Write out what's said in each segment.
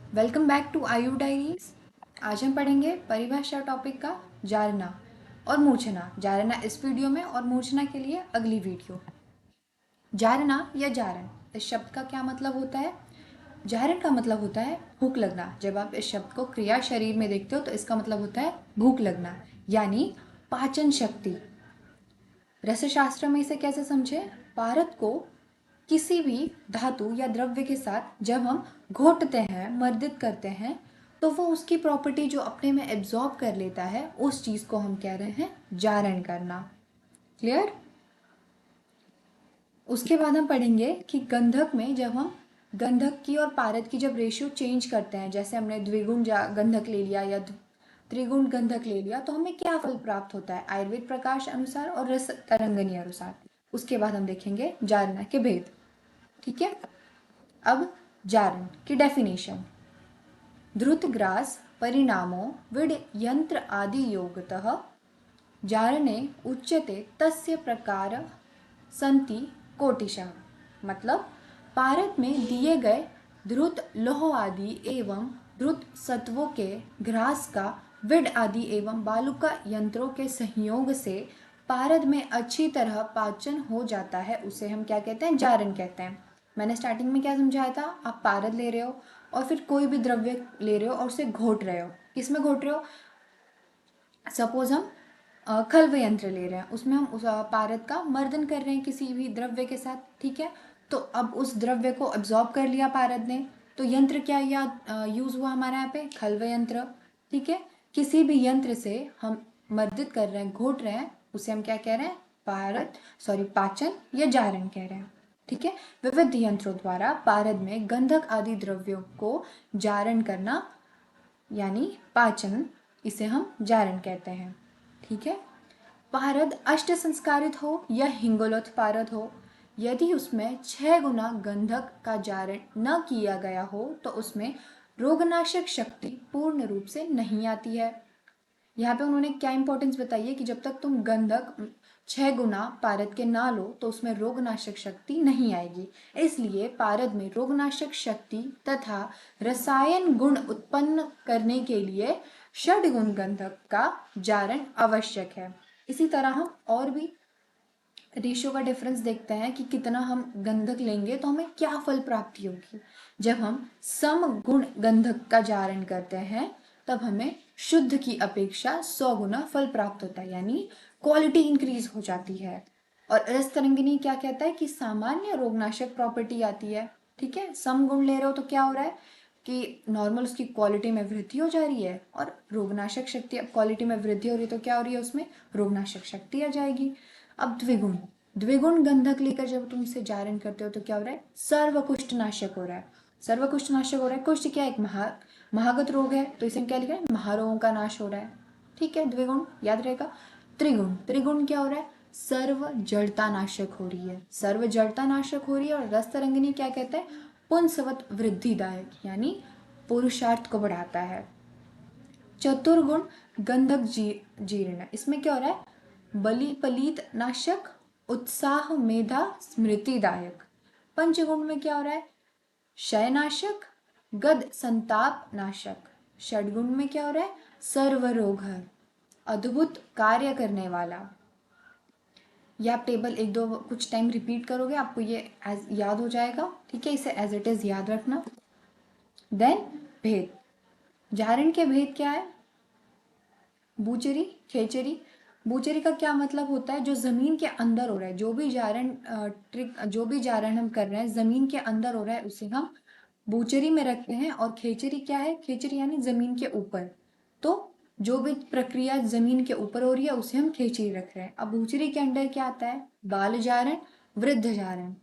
Welcome back to आयु diaries. आज हम पढ़ेंगे परिभाषा टॉपिक का जारना और मूर्छना। जारना इस वीडियो में और मूर्छना के लिए अगली वीडियो। जारना या जारण, इस शब्द का क्या मतलब होता है? जारण का मतलब होता है भूख लगना। जब आप इस शब्द को क्रिया शरीर में देखते हो तो इसका मतलब होता है भूख लगना, यानी पाचन शक्ति। रसशास्त्र में इसे कैसे समझे? पारद को किसी भी धातु या द्रव्य के साथ जब हम घोटते हैं, मर्दित करते हैं, तो वो उसकी प्रॉपर्टी जो अपने में एब्जॉर्ब कर लेता है, उस चीज को हम कह रहे हैं जारण करना। क्लियर? उसके बाद हम पढ़ेंगे कि गंधक में जब हम गंधक की और पारद की जब रेशियो चेंज करते हैं, जैसे हमने द्विगुण गंधक ले लिया या त्रिगुण गंधक ले लिया, तो हमें क्या फल प्राप्त होता है आयुर्वेद प्रकाश अनुसार और रस तरंगनी अनुसार। उसके बाद हम देखेंगे जारना के भेद। ठीक है, अब जारण की डेफिनेशन। द्रुतग्रास परिणामो विड यंत्र आदि योगतः जारणे उच्यते तस्य प्रकार संति कोटिशः। मतलब पारद में दिए गए द्रुत लोह आदि एवं द्रुत सत्वों के घ्रास का विड आदि एवं बालुका यंत्रों के सहयोग से पारद में अच्छी तरह पाचन हो जाता है, उसे हम क्या कहते हैं? जारण कहते हैं। मैंने स्टार्टिंग में क्या समझाया था? आप पारद ले रहे हो और फिर कोई भी द्रव्य ले रहे हो और उसे घोट रहे हो। किसमें घोट रहे हो? सपोज हम खल्व यंत्र ले रहे हैं, उसमें हम उस पारद का मर्दन कर रहे हैं किसी भी द्रव्य के साथ। ठीक है, तो अब उस द्रव्य को अब्जॉर्ब कर लिया पारद ने, तो यंत्र क्या यूज हुआ हमारे यहाँ पे? खल्व यंत्र। ठीक है, किसी भी यंत्र से हम मर्दित कर रहे हैं, घोट रहे हैं, उसे हम क्या कह रहे हैं? पाचन या जारण कह रहे हैं। ठीक है, विविध यंत्रों द्वारा पारद में गंधक आदि द्रव्यों को जारण करना यानी पाचन, इसे हम जारण कहते हैं। ठीक है, पारद अष्ट संस्कारित हो या हिंगोलोथ पारद हो, यदि उसमें 6 गुना गंधक का जारण न किया गया हो तो उसमें रोगनाशक शक्ति पूर्ण रूप से नहीं आती है। यहाँ पे उन्होंने क्या इंपॉर्टेंस बताई है कि जब तक तुम गंधक 6 गुना पारद के ना लो तो उसमें रोगनाशक शक्ति नहीं आएगी। इसलिए पारद में रोगनाशक शक्ति तथा रसायन गुण उत्पन्न करने के लिए षडगुण गंधक का जारण आवश्यक है। इसी तरह हम और भी रेशियो का डिफरेंस देखते हैं कि कितना हम गंधक लेंगे तो हमें क्या फल प्राप्ति होगी। जब हम सम गुण गंधक का जारण करते हैं तब हमें शुद्ध की अपेक्षा 100 गुना फल प्राप्त होता है, यानी क्वालिटी इंक्रीज हो जाती है। और रस तरंगिनी क्या कहता है कि सामान्य रोगनाशक प्रॉपर्टी आती है। ठीक है, सम गुण ले रहे हो तो क्या हो रहा है कि नॉर्मल उसकी क्वालिटी में वृद्धि हो जा रही है, और रोगनाशक शक्ति, अब क्वालिटी में वृद्धि हो रही है तो क्या हो रही है? उसमें रोगनाशक शक्ति आ जाएगी। अब द्विगुण, द्विगुण गंधक लेकर जब तुम इसे जारण करते हो तो क्या हो रहा है? सर्वकुष्ठ नाशक हो रहा है। सर्वकुष्ठ नाशक हो रहा है। कुष्ठ क्या? एक महागत रोग है, तो इसे क्या लिखा है? महारोगों का नाश हो रहा है। ठीक है, द्विगुण याद रहेगा। त्रिगुण, त्रिगुण क्या हो रहा है? सर्व जड़ता नाशक हो रही है। सर्व जड़ता नाशक हो रही है। और रस तरंगिनी क्या कहते हैं? पुंसवत वृद्धिदायक, यानी पुरुषार्थ को बढ़ाता है। चतुर्गुण गंधक जीर्ण, इसमें क्या हो रहा है? बलि पलीत नाशक, उत्साह मेधा स्मृतिदायक। पंचगुण में क्या हो रहा है? क्षय नाशक, गद संताप नाशक। षडगुण में क्या हो रहा है? सर्वरोगहर, अद्भुत कार्य करने वाला। ये आप टेबल एक दो कुछ टाइम रिपीट करोगे, आपको ये याद हो जाएगा। ठीक है, इसे एज इट इज याद रखना। देन भेद, जारण के भेद क्या है? बूचरी, खेचरी। बूचरी का क्या मतलब होता है? जो जमीन के अंदर हो रहा है, जो भी जारण जो भी जारण हम कर रहे हैं जमीन के अंदर हो रहा है, उसे हम बूचरी में रखते हैं। और खेचरी क्या है? खेचरी यानी जमीन के ऊपर। तो जो भी प्रक्रिया जमीन के ऊपर हो रही है उसे हम खेचरी रख रहे हैं। अब बूचरी के अंदर क्या आता है? बाल जारण, वृद्ध जारण।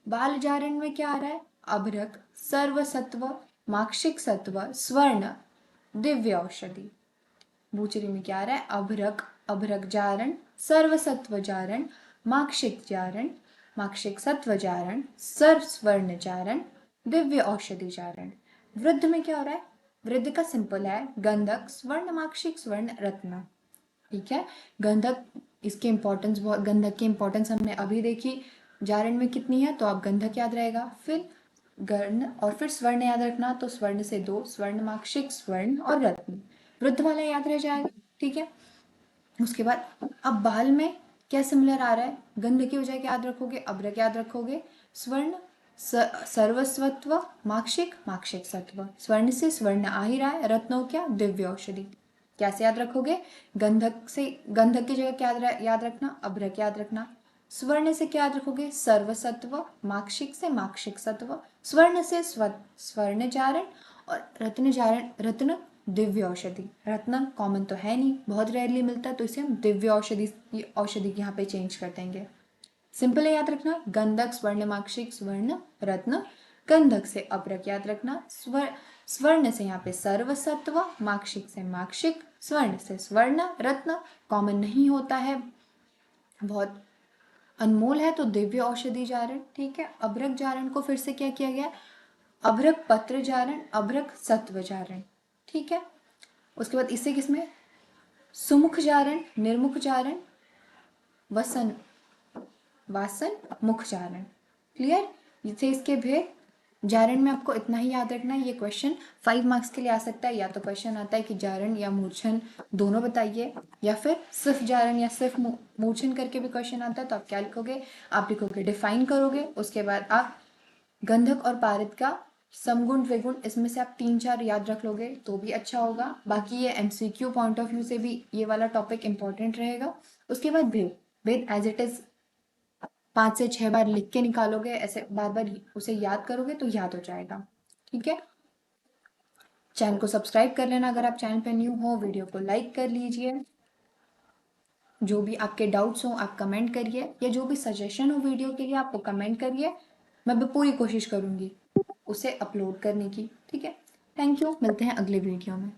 बाल जारण में क्या आ रहा है? अभ्रक, सर्वसत्व, माक्षिक सत्व, स्वर्ण, दिव्य औषधि। बूचरी में क्या आ रहा है? अभ्रक, अभ्रक जारण, सर्वसत्व जारण, माक्षिक जारण, माक्षिक सत्व जारण, सर्वस्वर्ण जारण, दिव्य औषधि जारण। वृद्ध में क्या हो रहा है? वृद्ध का सिंपल है गंधक, स्वर्ण, माक्षिक, स्वर्ण, रत्न। ठीक है, गंधक, इसके इंपॉर्टेंस बहुत, गंधक की इंपॉर्टेंस हमने अभी देखी जारण में कितनी है, तो आप गंधक याद रहेगा। फिर गर्ण और फिर स्वर्ण याद रखना, तो स्वर्ण से 2, स्वर्ण, माक्षिक, स्वर्ण और रत्न। वृद्ध वाला याद रह जाएगा, ठीक है। उसके बाद अब बाल में क्या सिमिलर आ रहा है, गंध की बजाय क्या याद रखोगे, अभ्रक याद रखोगे, स्वर्ण सर्वस्वत्व, माक्षिक, माक्षिक सत्व, स्वर्ण से स्वर्ण आ ही रहा है, रत्न हो क्या, दिव्य औषधि। कैसे याद रखोगे, गंधक से, गंधक की जगह क्या याद रखना, अभ्रक याद रखना। स्वर्ण से क्या याद रखोगे, सर्वसत्व, माक्षिक से माक्षिक सत्व, स्वर्ण से स्वर्ण जारण और रत्न जारण, रत्न दिव्य औषधि। रत्न कॉमन तो है नहीं, बहुत रेयरली मिलता है, तो इसे हम दिव्य औषधि औषधि यहाँ पे चेंज कर देंगे। सिंपल है याद रखना, गंधक, स्वर्ण, माक्षिक, स्वर्ण, रत्न। गंधक से अभ्रक याद रखना, स्वर्ण से यहाँ पे सर्वसत्व, माक्षिक से माक्षिक, स्वर्ण से स्वर्ण, रत्न कॉमन नहीं होता है, बहुत अनमोल है, तो दिव्य औषधि जारण, ठीक है। अभ्रक जारण को फिर से क्या किया गया, अभ्रक पत्र जारण, अभ्रक सत्व जारण, ठीक है। उसके बाद इससे किसमें, सुमुख जारण, निर्मुख जारण, वसन वासन, मुख जारण। क्लियर, ये इसके भेद। जारण में आपको इतना ही याद रखना है, ये क्वेश्चन 5 मार्क्स के लिए आ सकता है, या तो क्वेश्चन आता है कि जारण या मूर्छन दोनों बताइए, या फिर सिर्फ जारण या सिर्फ मूर्छन करके भी क्वेश्चन आता है, तो आप क्या लिखोगे, आप लिखोगे डिफाइन करोगे, उसके बाद आप गंधक और पारित का समगुण द्विगुण, इसमें से आप 3-4 याद रख लोगे तो भी अच्छा होगा। बाकी ये एमसीक्यू पॉइंट ऑफ व्यू से भी ये वाला टॉपिक इंपॉर्टेंट रहेगा। उसके बाद भेद, भेद एज इट इज 5 से 6 बार लिख के निकालोगे, ऐसे बार बार उसे याद करोगे तो याद हो जाएगा, ठीक है। चैनल को सब्सक्राइब कर लेना अगर आप चैनल पे न्यू हो, वीडियो को लाइक कर लीजिए, जो भी आपके डाउट्स हो आप कमेंट करिए, या जो भी सजेशन हो वीडियो के लिए आप वो कमेंट करिए, मैं भी पूरी कोशिश करूँगी उसे अपलोड करने की, ठीक है। थैंक यू, मिलते हैं अगले वीडियो में।